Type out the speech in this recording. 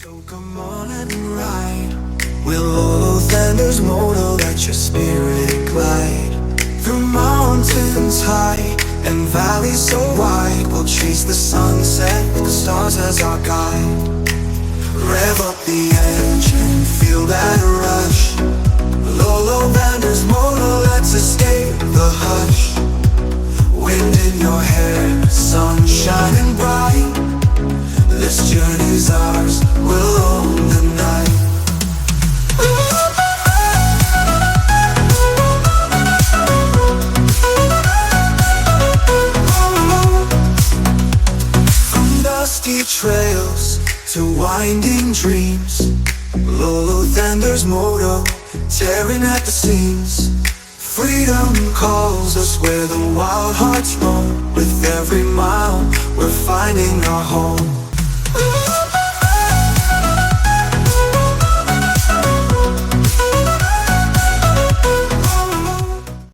So come on and ride with Lolo Thanderz Moto, let your spirit glide through mountains high and valleys so wide. We'll chase the sunset, the stars as our guide. Rev up the engine, feel that rush. Lolo Thanderz Moto, let's escape the hush. Wind in your hair, sun shining bright. This journey's ours, we'll own the night. From dusty trails to winding dreams, Lolo Thanderz Moto, tearing at the seams. Freedom calls us where the wild hearts roam. With every mile, we're finding our home.